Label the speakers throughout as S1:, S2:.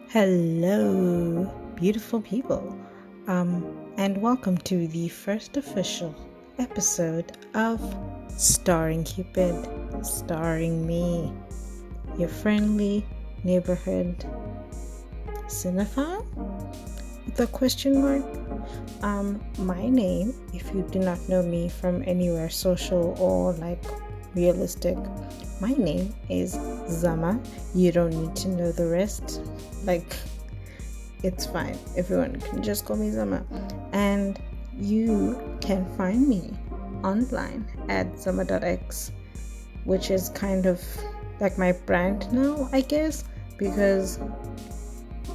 S1: Hello, beautiful people, and welcome to the first official episode of Starring Cupid, starring me, your friendly neighborhood cinephile? The question mark? My name, if you do not know me from anywhere social or like realistic, my name is Zama. You don't need to know the rest. Like, it's fine. Everyone can just call me Zama. And you can find me online at zama.x, which is kind of like my brand now, I guess, because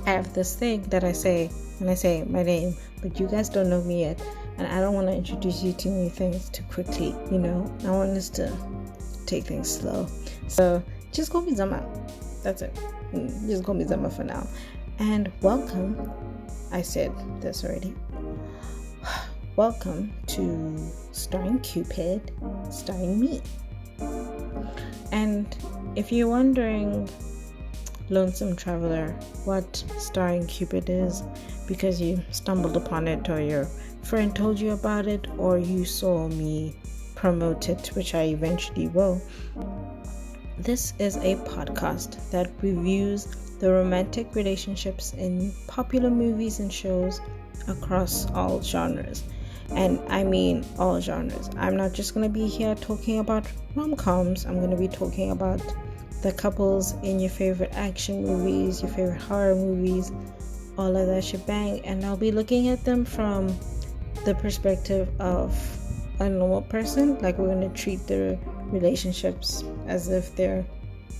S1: I have this thing that I say when I say my name, but you guys don't know me yet, and I don't want to introduce you to new things too quickly, I want us to take things slow. So just call me Zama. That's it. Just call me Zama for now. And welcome. I said this already. Welcome to Starring Cupid, starring me. And if you're wondering, Lonesome Traveler, what Starring Cupid is, because you stumbled upon it, or your friend told you about it, or you saw me promote it, which I eventually will. This is a podcast that reviews the romantic relationships in popular movies and shows across all genres. And I mean all genres. I'm not just going to be here talking about rom-coms. I'm going to be talking about the couples in your favorite action movies, your favorite horror movies, all of that shebang. And I'll be looking at them from the perspective of a normal person. Like, we're going to treat the relationships as if they're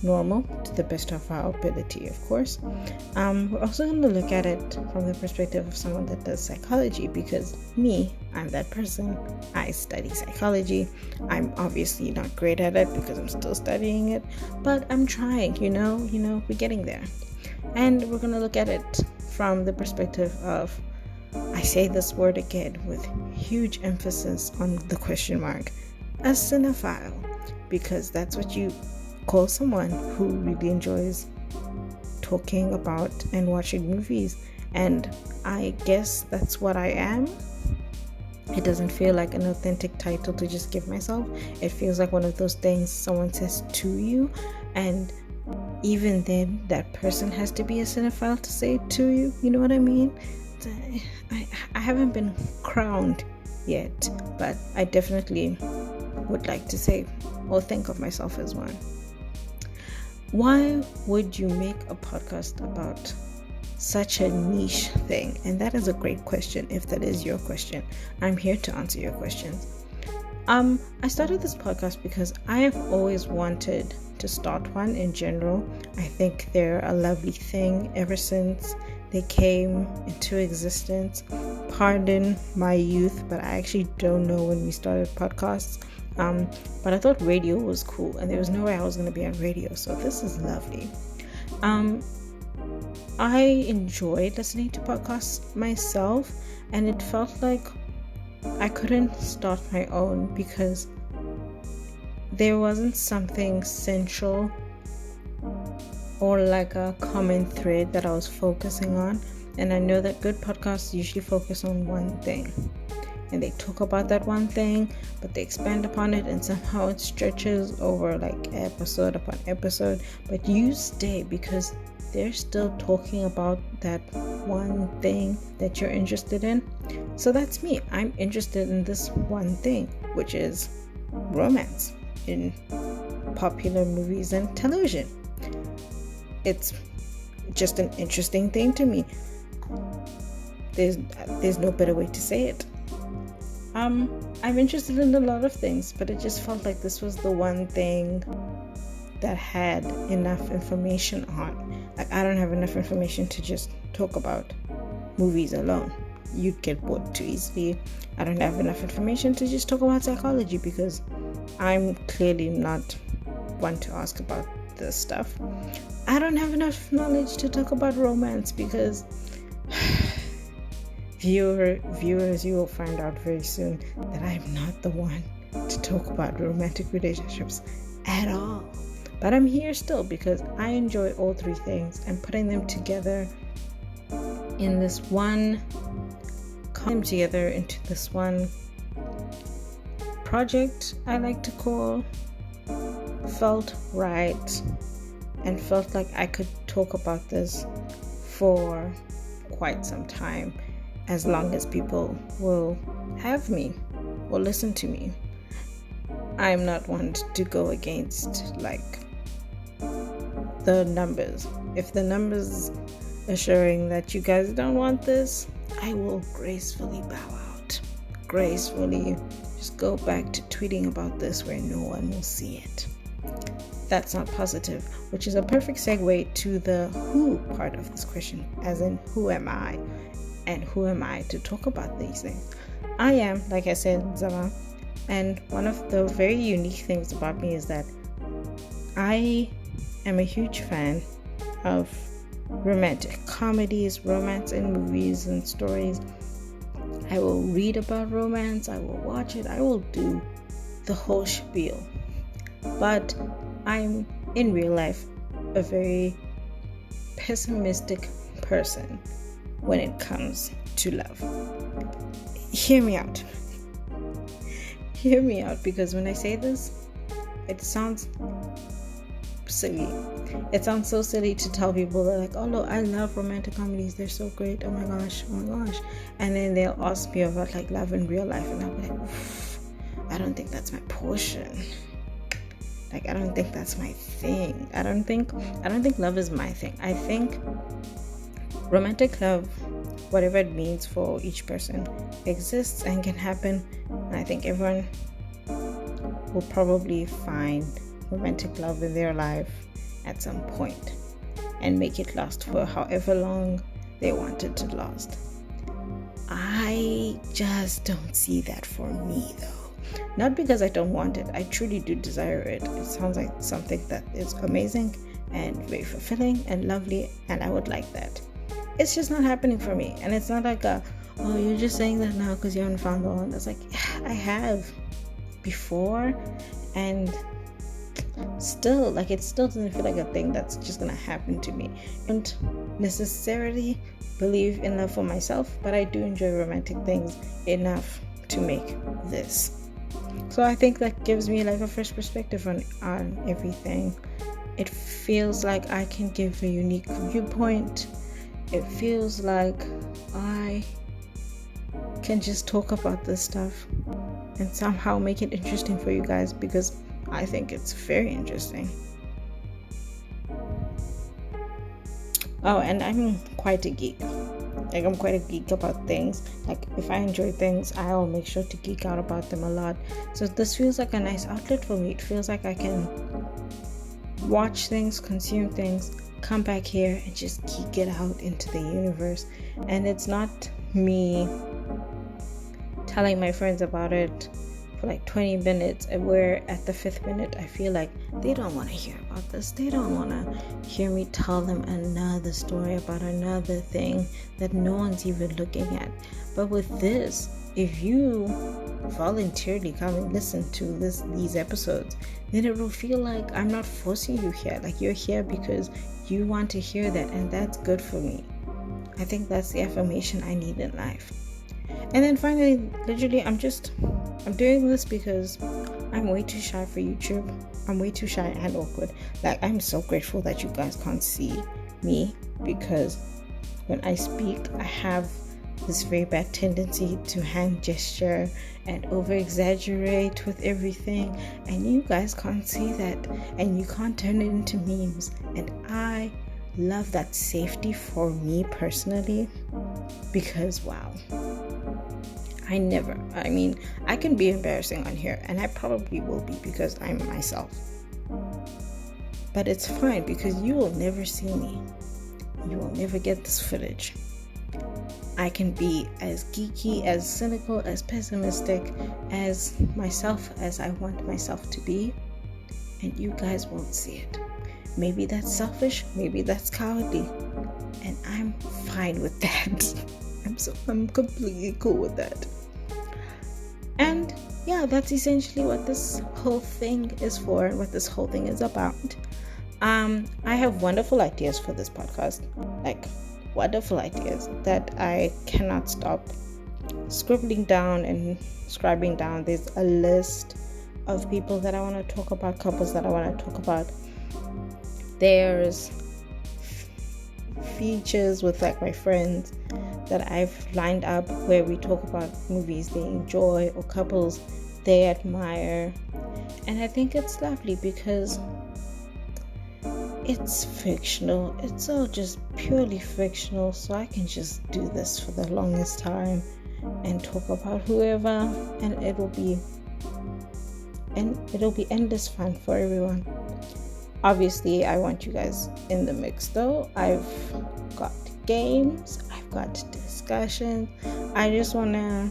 S1: normal to the best of our ability, of course. We're also going to look at it from the perspective of someone that does psychology, because I'm that person. I study psychology. I'm obviously not great at it because I'm still studying it, but I'm trying, we're getting there. And we're going to look at it from the perspective of, I say this word again with huge emphasis on the question mark, a cinephile, because that's what you call someone who really enjoys talking about and watching movies. And I guess that's what I am. It doesn't feel like an authentic title to just give myself. It feels like one of those things someone says to you, and even then that person has to be a cinephile to say it to you. You know what I mean? I haven't been crowned yet, but I definitely would like to say or think of myself as one. Why would you make a podcast about such a niche thing? And that is a great question. If that is your question, I'm here to answer your questions. I started this podcast because I have always wanted to start one in general. I think they're a lovely thing ever since they came into existence. Pardon my youth, but I actually don't know when we started podcasts. But I thought radio was cool, and there was no way I was going to be on radio, so this is lovely. I enjoyed listening to podcasts myself, and it felt like I couldn't start my own because there wasn't something central or like a common thread that I was focusing on. And I know that good podcasts usually focus on one thing, and they talk about that one thing, but they expand upon it, and somehow it stretches over like episode upon episode. But you stay because they're still talking about that one thing that you're interested in. So that's me. I'm interested in this one thing, which is romance in popular movies and television. It's just an interesting thing to me. There's no better way to say it. I'm interested in a lot of things, but it just felt like this was the one thing that had enough information on. Like, I don't have enough information to just talk about movies alone. You'd get bored too easily. I don't have enough information to just talk about psychology because I'm clearly not one to ask about this stuff. I don't have enough knowledge to talk about romance because if viewers, you will find out very soon that I'm not the one to talk about romantic relationships at all. But I'm here still because I enjoy all three things, and putting them together in this one, come together into this one project I like to call, felt right and felt like I could talk about this for quite some time, as long as people will have me or listen to me. I'm not one to go against the numbers. If the numbers are showing that you guys don't want this, I will gracefully bow out. Gracefully just go back to tweeting about this where no one will see it. That's not positive, which is a perfect segue to the who part of this question, as in who am I, and who am I to talk about these things. I am, like I said, Zama, and one of the very unique things about me is that I am a huge fan of romantic comedies, romance in movies and stories. I will read about romance, I will watch it, I will do the whole spiel. But I'm, in real life, a very pessimistic person when it comes to love. Hear me out. Hear me out, because when I say this, it sounds silly. It sounds so silly to tell people that, like, oh no, I love romantic comedies, they're so great, oh my gosh. And then they'll ask me about like love in real life, and I'll be like, I don't think that's my portion. Like, I don't think that's my thing. I don't think love is my thing. I think romantic love, whatever it means for each person, exists and can happen. And I think everyone will probably find romantic love in their life at some point and make it last for however long they want it to last. I just don't see that for me, though. Not because I don't want it. I truly do desire it. It sounds like something that is amazing and very fulfilling and lovely, and I would like that. It's just not happening for me. And it's not like oh, you're just saying that now because you haven't found the one. It's like, yeah, I have before, and still, like, it still doesn't feel like a thing that's just gonna happen to me. I don't necessarily believe in love for myself, but I do enjoy romantic things enough to make this. So I think that gives me like a fresh perspective on everything. It feels like I can give a unique viewpoint. It feels like I can just talk about this stuff and somehow make it interesting for you guys, because I think it's very interesting. Oh, and I'm quite a geek. Like, I'm quite a geek about things. Like, if I enjoy things, I'll make sure to geek out about them a lot. So this feels like a nice outlet for me. It feels like I can watch things, consume things, come back here and just geek it out into the universe. And it's not me telling my friends about it for like 20 minutes, and where at the 5th minute I feel like they don't want to hear about this. They don't want to hear me tell them another story about another thing that no one's even looking at. But with this, if you voluntarily come and listen to these episodes, then it will feel like I'm not forcing you here. Like, you're here because you want to hear that, and that's good for me. I think that's the affirmation I need in life. And then finally, literally, I'm doing this because I'm way too shy for YouTube. I'm way too shy and awkward. Like, I'm so grateful that you guys can't see me, because when I speak, I have this very bad tendency to hand gesture and over exaggerate with everything, and you guys can't see that, and you can't turn it into memes. And I love that safety for me personally, because wow, I can be embarrassing on here, and I probably will be, because I'm myself. But it's fine, because you will never see me. You will never get this footage. I can be as geeky, as cynical, as pessimistic, as myself as I want myself to be, and you guys won't see it. Maybe that's selfish, maybe that's cowardly, and I'm fine with that. I'm completely cool with that. And yeah, that's essentially what this whole thing is for and what this whole thing is about. I have wonderful ideas for this podcast, like wonderful ideas that I cannot stop scribbling down and scribing down. There's a list of people that I want to talk about, couples that I want to talk about. There's features with like my friends that I've lined up where we talk about movies they enjoy or couples they admire. And I think it's lovely because it's fictional. It's all just purely fictional, so I can just do this for the longest time and talk about whoever, and it'll be endless fun for everyone. Obviously, I want you guys in the mix though. I've got games, I've got discussions. I just want to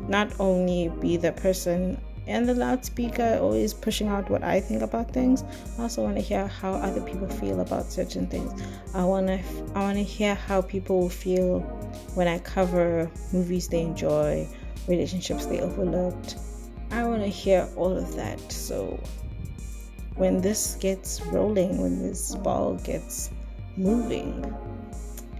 S1: not only be the person and the loudspeaker always pushing out what I think about things. I also want to hear how other people feel about certain things. I want to hear how people feel when I cover movies they enjoy, relationships they overlooked. I want to hear all of that. So when this gets rolling, when this ball gets moving,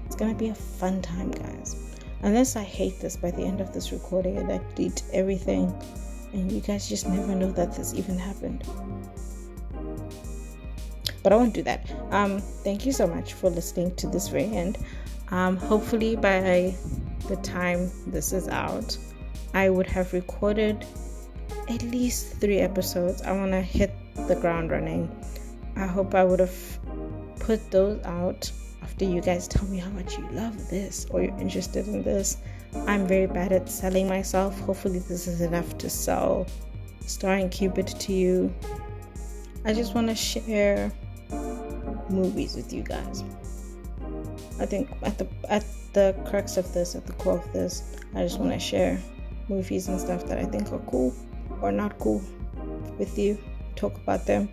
S1: it's gonna be a fun time, guys. Unless I hate this by the end of this recording and I delete everything and you guys just never know that this even happened. But I won't do that. Thank you so much for listening to this very end. Hopefully by the time this is out, I would have recorded at least 3 episodes. I want to hit the ground running. I hope I would have put those out after you guys tell me how much you love this or you're interested in this. I'm very bad at selling myself. Hopefully this is enough to sell Starring Cupid to you. I just want to share movies with you guys. I think at the crux of this, at the core of this, I just want to share movies and stuff that I think are cool or not cool with you. Talk about them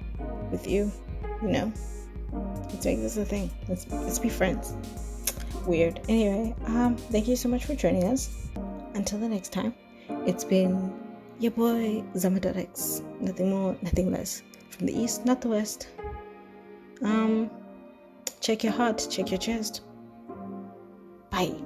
S1: with you, you know. Let's make this a thing. Let's be friends. Weird. Anyway, thank you so much for joining us. Until the next time, it's been your boy Zamadarex. Nothing more, nothing less. From the east, not the west. Check your heart, check your chest. Bye.